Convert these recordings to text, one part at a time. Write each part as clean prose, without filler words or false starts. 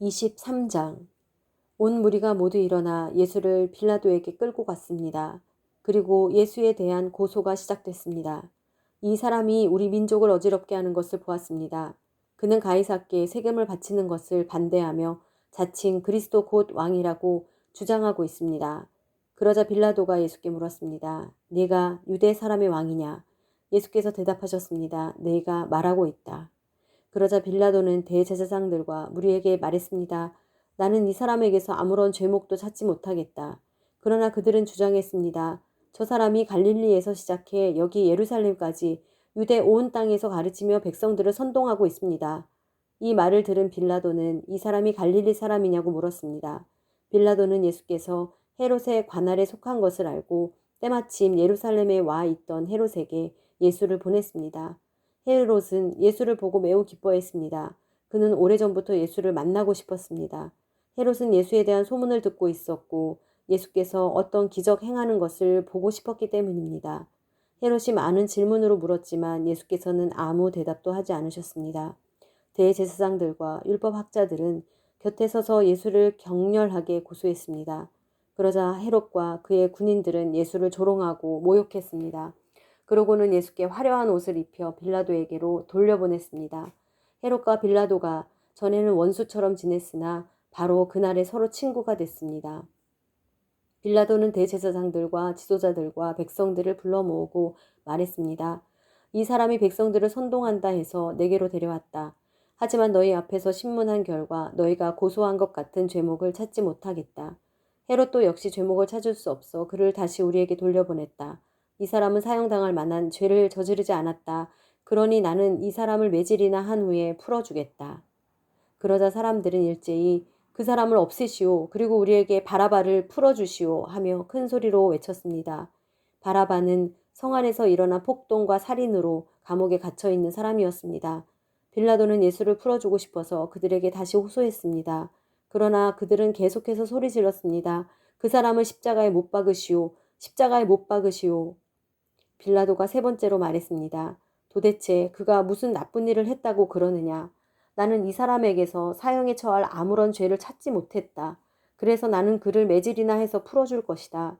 23장. 온 무리가 모두 일어나 예수를 빌라도에게 끌고 갔습니다. 그리고 예수에 대한 고소가 시작됐습니다. 이 사람이 우리 민족을 어지럽게 하는 것을 보았습니다. 그는 가이사께 세금을 바치는 것을 반대하며 자칭 그리스도 곧 왕이라고 주장하고 있습니다. 그러자 빌라도가 예수께 물었습니다. 네가 유대 사람의 왕이냐? 예수께서 대답하셨습니다. 내가 말하고 있다. 그러자 빌라도는 대제사장들과 무리에게 말했습니다. 나는 이 사람에게서 아무런 죄목도 찾지 못하겠다. 그러나 그들은 주장했습니다. 저 사람이 갈릴리에서 시작해 여기 예루살렘까지 유대 온 땅에서 가르치며 백성들을 선동하고 있습니다. 이 말을 들은 빌라도는 이 사람이 갈릴리 사람이냐고 물었습니다. 빌라도는 예수께서 헤롯의 관할에 속한 것을 알고 때마침 예루살렘에 와 있던 헤롯에게 예수를 보냈습니다. 헤롯은 예수를 보고 매우 기뻐했습니다. 그는 오래전부터 예수를 만나고 싶었습니다. 헤롯은 예수에 대한 소문을 듣고 있었고 예수께서 어떤 기적 행하는 것을 보고 싶었기 때문입니다. 헤롯이 많은 질문으로 물었지만 예수께서는 아무 대답도 하지 않으셨습니다. 대제사장들과 율법학자들은 곁에 서서 예수를 격렬하게 고소했습니다. 그러자 헤롯과 그의 군인들은 예수를 조롱하고 모욕했습니다. 그러고는 예수께 화려한 옷을 입혀 빌라도에게로 돌려보냈습니다. 헤롯과 빌라도가 전에는 원수처럼 지냈으나 바로 그날에 서로 친구가 됐습니다. 빌라도는 대제사장들과 지도자들과 백성들을 불러 모으고 말했습니다. 이 사람이 백성들을 선동한다 해서 내게로 데려왔다. 하지만 너희 앞에서 신문한 결과 너희가 고소한 것 같은 죄목을 찾지 못하겠다. 헤롯도 역시 죄목을 찾을 수 없어 그를 다시 우리에게 돌려보냈다. 이 사람은 사형당할 만한 죄를 저지르지 않았다. 그러니 나는 이 사람을 매질이나 한 후에 풀어주겠다. 그러자 사람들은 일제히 그 사람을 없애시오. 그리고 우리에게 바라바를 풀어주시오. 하며 큰 소리로 외쳤습니다. 바라바는 성 안에서 일어난 폭동과 살인으로 감옥에 갇혀 있는 사람이었습니다. 빌라도는 예수를 풀어주고 싶어서 그들에게 다시 호소했습니다. 그러나 그들은 계속해서 소리 질렀습니다. 그 사람을 십자가에 못 박으시오. 십자가에 못 박으시오. 빌라도가 세 번째로 말했습니다. 도대체 그가 무슨 나쁜 일을 했다고 그러느냐? 나는 이 사람에게서 사형에 처할 아무런 죄를 찾지 못했다. 그래서 나는 그를 매질이나 해서 풀어줄 것이다.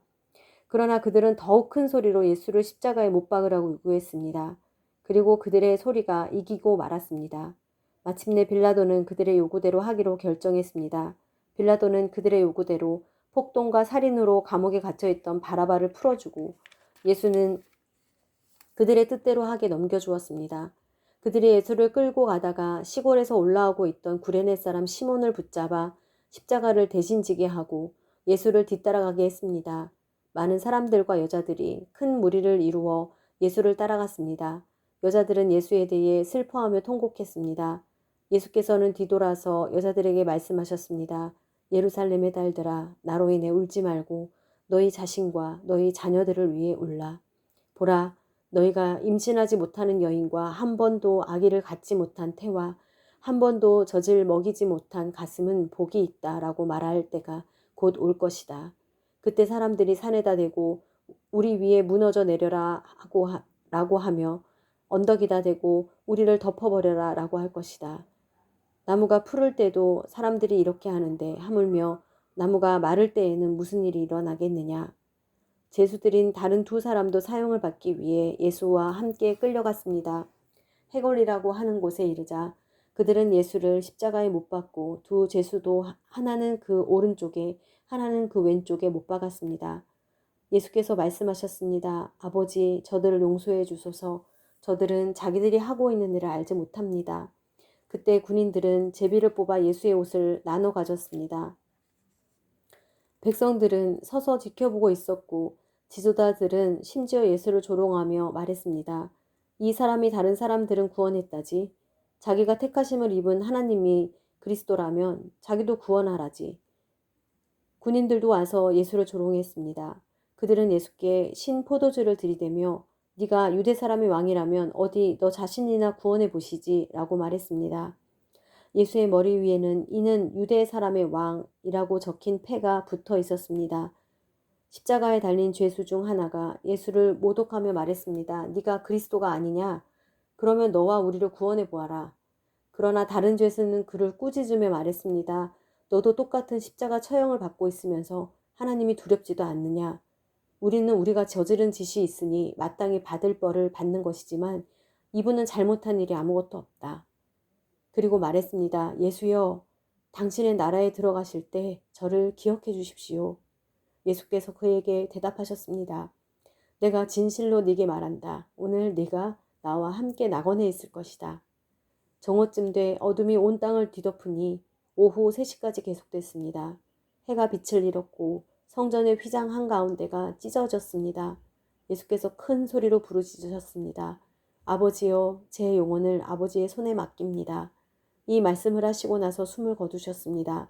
그러나 그들은 더욱 큰 소리로 예수를 십자가에 못 박으라고 요구했습니다. 그리고 그들의 소리가 이기고 말았습니다. 마침내 빌라도는 그들의 요구대로 하기로 결정했습니다. 빌라도는 그들의 요구대로 폭동과 살인으로 감옥에 갇혀있던 바라바를 풀어주고 예수는 그들의 뜻대로 하게 넘겨주었습니다. 그들이 예수를 끌고 가다가 시골에서 올라오고 있던 구레네 사람 시몬을 붙잡아 십자가를 대신 지게 하고 예수를 뒤따라가게 했습니다. 많은 사람들과 여자들이 큰 무리를 이루어 예수를 따라갔습니다. 여자들은 예수에 대해 슬퍼하며 통곡했습니다. 예수께서는 뒤돌아서 여자들에게 말씀하셨습니다. 예루살렘의 딸들아, 나로 인해 울지 말고 너희 자신과 너희 자녀들을 위해 울라. 보라, 너희가 임신하지 못하는 여인과 한 번도 아기를 갖지 못한 태와 한 번도 젖을 먹이지 못한 가슴은 복이 있다라고 말할 때가 곧 올 것이다. 그때 사람들이 산에다 대고 우리 위에 무너져 내려라 라고 하며 언덕이다 대고 우리를 덮어버려라 라고 할 것이다. 나무가 푸를 때도 사람들이 이렇게 하는데 하물며 나무가 마를 때에는 무슨 일이 일어나겠느냐. 제수들인 다른 두 사람도 사형을 받기 위해 예수와 함께 끌려갔습니다. 해골이라고 하는 곳에 이르자 그들은 예수를 십자가에 못 박고 두 제수도 하나는 그 오른쪽에 하나는 그 왼쪽에 못 박았습니다. 예수께서 말씀하셨습니다. 아버지, 저들을 용서해 주소서. 저들은 자기들이 하고 있는 일을 알지 못합니다. 그때 군인들은 제비를 뽑아 예수의 옷을 나눠 가졌습니다. 백성들은 서서 지켜보고 있었고 지도자들은 심지어 예수를 조롱하며 말했습니다. 이 사람이 다른 사람들은 구원했다지. 자기가 택하심을 입은 하나님이 그리스도라면 자기도 구원하라지. 군인들도 와서 예수를 조롱했습니다. 그들은 예수께 신 포도주를 들이대며 네가 유대 사람의 왕이라면 어디 너 자신이나 구원해 보시지 라고 말했습니다. 예수의 머리 위에는 이는 유대 사람의 왕이라고 적힌 패가 붙어 있었습니다. 십자가에 달린 죄수 중 하나가 예수를 모독하며 말했습니다. 네가 그리스도가 아니냐? 그러면 너와 우리를 구원해 보아라. 그러나 다른 죄수는 그를 꾸짖으며 말했습니다. 너도 똑같은 십자가 처형을 받고 있으면서 하나님이 두렵지도 않느냐? 우리는 우리가 저지른 짓이 있으니 마땅히 받을 벌을 받는 것이지만 이분은 잘못한 일이 아무것도 없다. 그리고 말했습니다. 예수여, 당신의 나라에 들어가실 때 저를 기억해 주십시오. 예수께서 그에게 대답하셨습니다. 내가 진실로 네게 말한다. 오늘 네가 나와 함께 낙원에 있을 것이다. 정오쯤 돼 어둠이 온 땅을 뒤덮으니 오후 3시까지 계속됐습니다. 해가 빛을 잃었고 성전의 휘장 한가운데가 찢어졌습니다. 예수께서 큰 소리로 부르짖으셨습니다. 아버지여, 제 영혼을 아버지의 손에 맡깁니다. 이 말씀을 하시고 나서 숨을 거두셨습니다.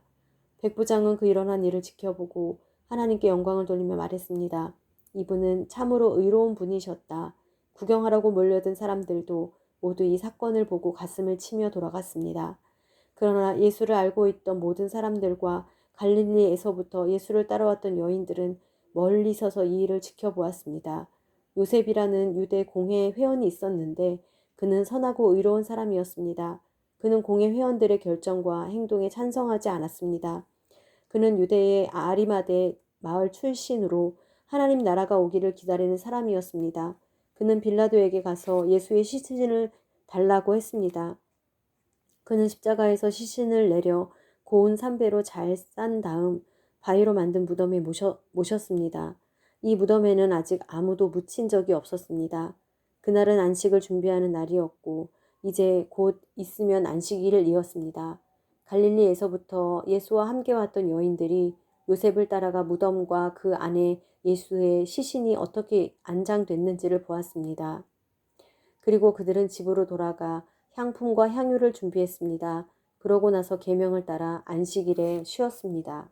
백부장은 그 일어난 일을 지켜보고 하나님께 영광을 돌리며 말했습니다. 이분은 참으로 의로운 분이셨다. 구경하라고 몰려든 사람들도 모두 이 사건을 보고 가슴을 치며 돌아갔습니다. 그러나 예수를 알고 있던 모든 사람들과 갈릴리에서부터 예수를 따라왔던 여인들은 멀리 서서 이 일을 지켜보았습니다. 요셉이라는 유대 공회 회원이 있었는데 그는 선하고 의로운 사람이었습니다. 그는 공회 회원들의 결정과 행동에 찬성하지 않았습니다. 그는 유대의 아리마대 마을 출신으로 하나님 나라가 오기를 기다리는 사람이었습니다. 그는 빌라도에게 가서 예수의 시신을 달라고 했습니다. 그는 십자가에서 시신을 내려 고운 삼배로 잘 싼 다음 바위로 만든 무덤에 모셨습니다. 이 무덤에는 아직 아무도 묻힌 적이 없었습니다. 그날은 안식을 준비하는 날이었고 이제 곧 있으면 안식일이었습니다. 갈릴리에서부터 예수와 함께 왔던 여인들이 요셉을 따라가 무덤과 그 안에 예수의 시신이 어떻게 안장됐는지를 보았습니다. 그리고 그들은 집으로 돌아가 향품과 향유를 준비했습니다. 그러고 나서 계명을 따라 안식일에 쉬었습니다.